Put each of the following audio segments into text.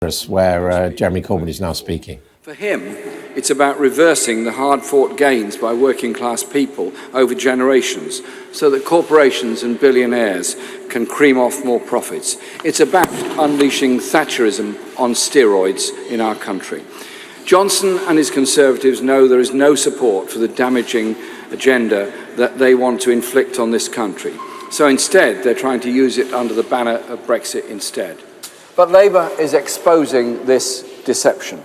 where Jeremy Corbyn is now speaking. For him, it's about reversing the hard-fought gains by working-class people over generations so that corporations and billionaires can cream off more profits. It's about unleashing Thatcherism on steroids in our country. Johnson and his Conservatives know there is no support for the damaging agenda that they want to inflict on this country. So instead, they're trying to use it under the banner of Brexit instead. But Labour is exposing this deception.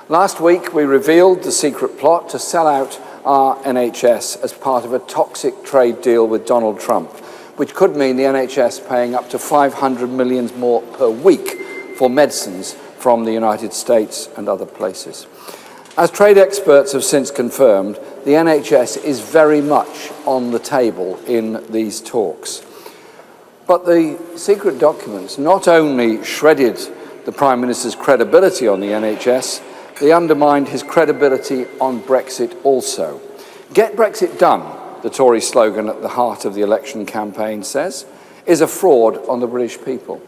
Last week, we revealed the secret plot to sell out our NHS as part of a toxic trade deal with Donald Trump, which could mean the NHS paying up to $500 million more per week for medicines from the United States and other places. As trade experts have since confirmed, the NHS is very much on the table in these talks. But the secret documents not only shredded the Prime Minister's credibility on the NHS, they undermined his credibility on Brexit also. Get Brexit done, the Tory slogan at the heart of the election campaign says, is a fraud on the British people.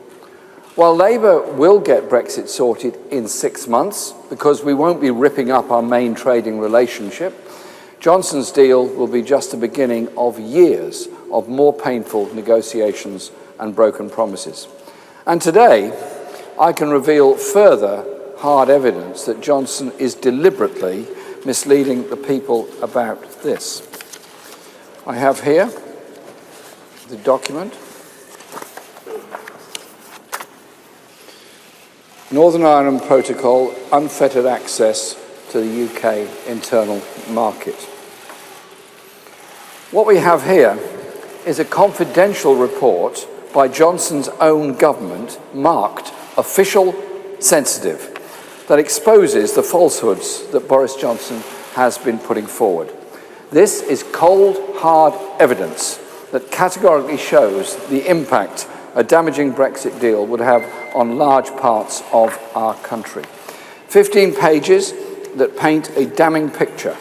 While Labour will get Brexit sorted in 6 months, because we won't be ripping up our main trading relationship, Johnson's deal will be just the beginning of years of more painful negotiations and broken promises. And today, I can reveal further hard evidence that Johnson is deliberately misleading the people about this. I have here the document. Northern Ireland Protocol, unfettered access to the UK internal market. What we have here is a confidential report by Johnson's own government marked official sensitive that exposes the falsehoods that Boris Johnson has been putting forward. This is cold, hard evidence that categorically shows the impact a damaging Brexit deal would have on large parts of our country. 15 pages that paint a damning picture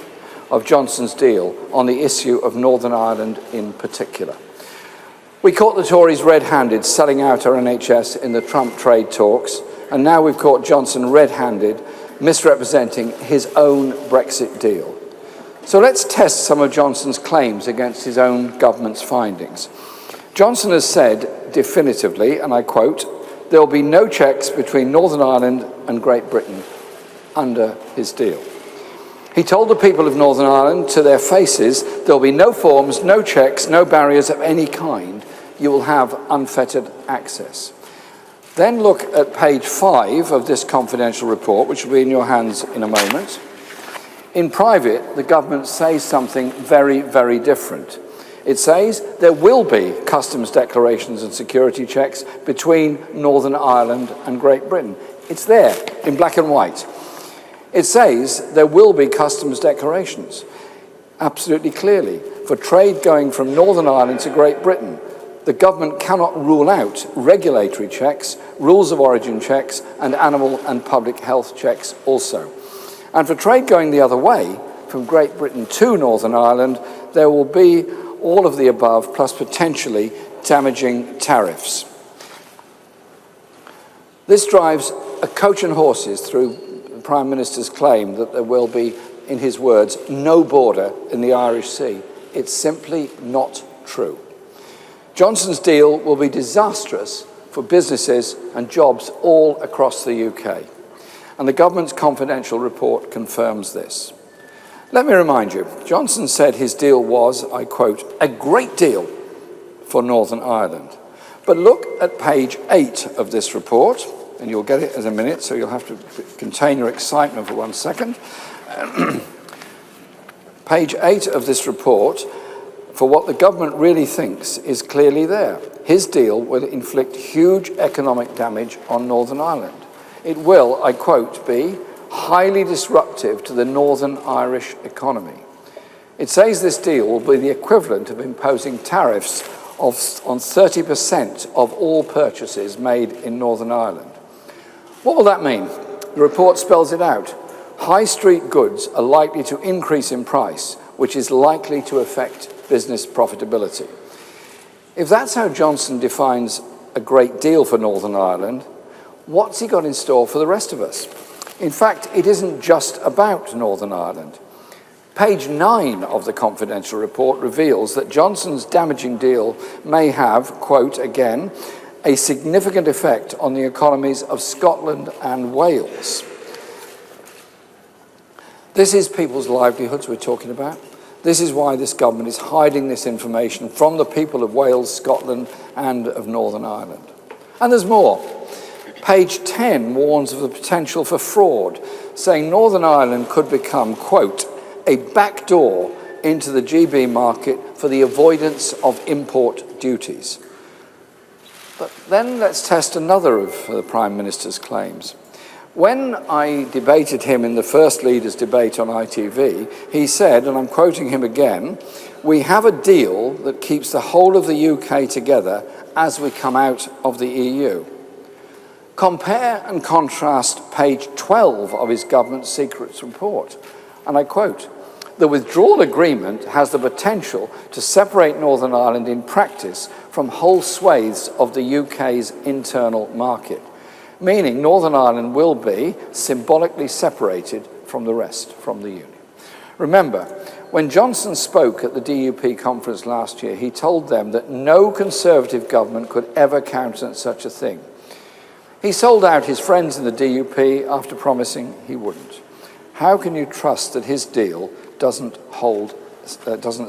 of Johnson's deal on the issue of Northern Ireland in particular. We caught the Tories red-handed selling out our NHS in the Trump trade talks, and now we've caught Johnson red-handed misrepresenting his own Brexit deal. So let's test some of Johnson's claims against his own government's findings. Johnson has said definitively, and I quote, "There will be no checks between Northern Ireland and Great Britain under his deal." He told the people of Northern Ireland to their faces, "There will be no forms, no checks, no barriers of any kind. You will have unfettered access." Then look at page 5 of this confidential report, which will be in your hands in a moment. In private, the government says something very, very different. It says there will be customs declarations and security checks between Northern Ireland and Great Britain. It's there in black and white. It says there will be customs declarations, absolutely clearly, for trade going from Northern Ireland to Great Britain. The government cannot rule out regulatory checks, rules of origin checks, and animal and public health checks also. And for trade going the other way, from Great Britain to Northern Ireland, there will be all of the above, plus potentially damaging tariffs. This drives a coach and horses through the Prime Minister's claim that there will be, in his words, no border in the Irish Sea. It's simply not true. Johnson's deal will be disastrous for businesses and jobs all across the UK. And the government's confidential report confirms this. Let me remind you, Johnson said his deal was, I quote, "a great deal for Northern Ireland." But look at page 8 of this report, and you'll get it in a minute, so you'll have to contain your excitement for 1 second. Page 8 of this report, for what the government really thinks, is clearly there. His deal will inflict huge economic damage on Northern Ireland. It will, I quote, be highly disruptive to the Northern Irish economy. It says this deal will be the equivalent of imposing tariffs on 30% of all purchases made in Northern Ireland. What will that mean? The report spells it out. High street goods are likely to increase in price, which is likely to affect business profitability. If that's how Johnson defines a great deal for Northern Ireland, what's he got in store for the rest of us? In fact, it isn't just about Northern Ireland. Page 9 of the confidential report reveals that Johnson's damaging deal may have, quote again, a significant effect on the economies of Scotland and Wales. This is people's livelihoods we're talking about. This is why this government is hiding this information from the people of Wales, Scotland, and of Northern Ireland. And there's more. Page 10 warns of the potential for fraud, saying Northern Ireland could become, quote, a backdoor into the GB market for the avoidance of import duties. But then let's test another of the Prime Minister's claims. When I debated him in the first leaders' debate on ITV, he said, and I'm quoting him again, "We have a deal that keeps the whole of the UK together as we come out of the EU." Compare and contrast page 12 of his government secrets report, and I quote, "The withdrawal agreement has the potential to separate Northern Ireland in practice from whole swathes of the UK's internal market, meaning Northern Ireland will be symbolically separated from the rest, from the Union." Remember, when Johnson spoke at the DUP conference last year, he told them that no Conservative government could ever countenance such a thing. He sold out his friends in the DUP after promising he wouldn't. How can you trust that his deal doesn't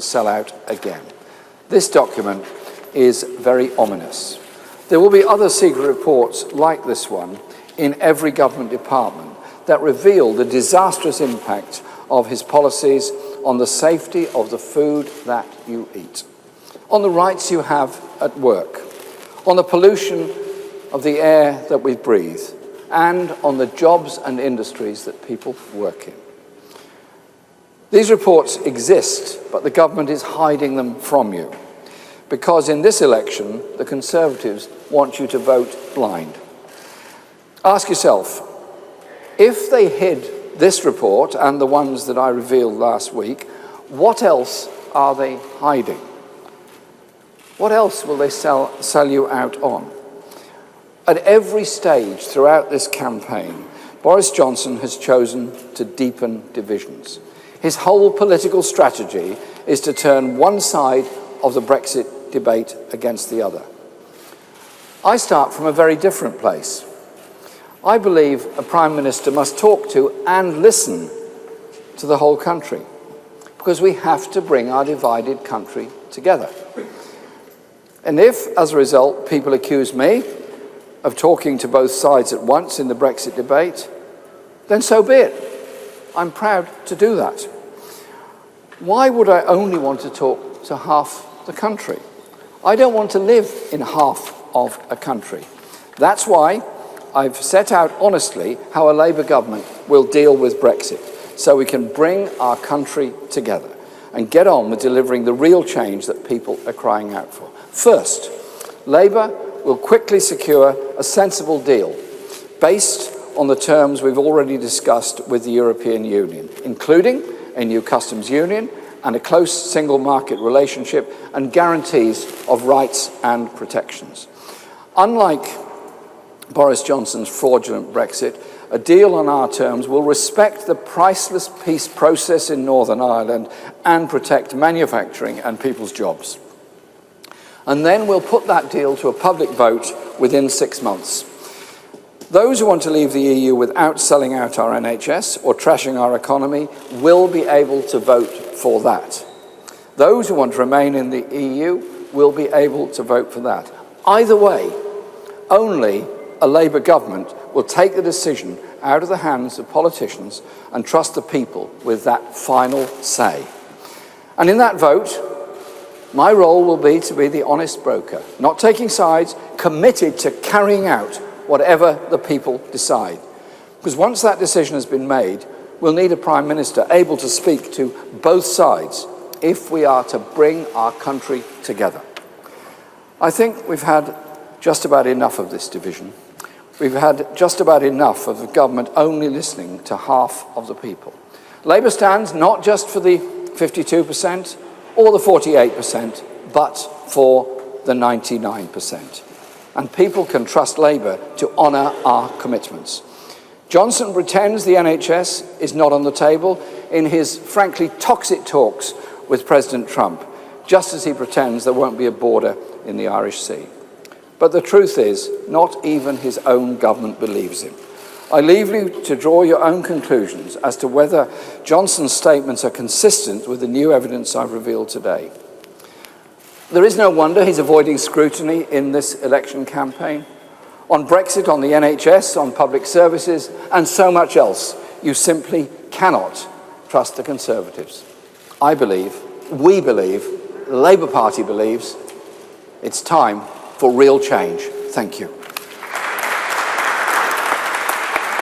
sell out again? This document is very ominous. There will be other secret reports like this one in every government department that reveal the disastrous impact of his policies on the safety of the food that you eat, on the rights you have at work, on the pollution of the air that we breathe, and on the jobs and industries that people work in. These reports exist, but the government is hiding them from you, because in this election, the Conservatives want you to vote blind. Ask yourself, if they hid this report and the ones that I revealed last week, what else are they hiding? What else will they sell you out on? At every stage throughout this campaign, Boris Johnson has chosen to deepen divisions. His whole political strategy is to turn one side of the Brexit debate against the other. I start from a very different place. I believe a Prime Minister must talk to and listen to the whole country, because we have to bring our divided country together. And if, as a result, people accuse me of talking to both sides at once in the Brexit debate, then so be it. I'm proud to do that. Why would I only want to talk to half the country? I don't want to live in half of a country. That's why I've set out honestly how a Labour government will deal with Brexit, so we can bring our country together and get on with delivering the real change that people are crying out for. First, Labour will quickly secure a sensible deal based on the terms we've already discussed with the European Union, including a new customs union and a close single market relationship and guarantees of rights and protections. Unlike Boris Johnson's fraudulent Brexit, a deal on our terms will respect the priceless peace process in Northern Ireland and protect manufacturing and people's jobs. And then we'll put that deal to a public vote within 6 months. Those who want to leave the EU without selling out our NHS or trashing our economy will be able to vote for that. Those who want to remain in the EU will be able to vote for that. Either way, only a Labour government will take the decision out of the hands of politicians and trust the people with that final say. And in that vote, my role will be to be the honest broker, not taking sides, committed to carrying out whatever the people decide. Because once that decision has been made, we'll need a Prime Minister able to speak to both sides if we are to bring our country together. I think we've had just about enough of this division. We've had just about enough of the government only listening to half of the people. Labour stands not just for the 52% or the 48%, but for the 99%. and people can trust Labour to honour our commitments. Johnson pretends the NHS is not on the table in his frankly toxic talks with President Trump, just as he pretends there won't be a border in the Irish Sea. But the truth is, not even his own government believes him. I leave you to draw your own conclusions as to whether Johnson's statements are consistent with the new evidence I've revealed today. There is no wonder he's avoiding scrutiny in this election campaign. On Brexit, on the NHS, on public services, and so much else, you simply cannot trust the Conservatives. I believe, we believe, the Labour Party believes it's time for real change. Thank you.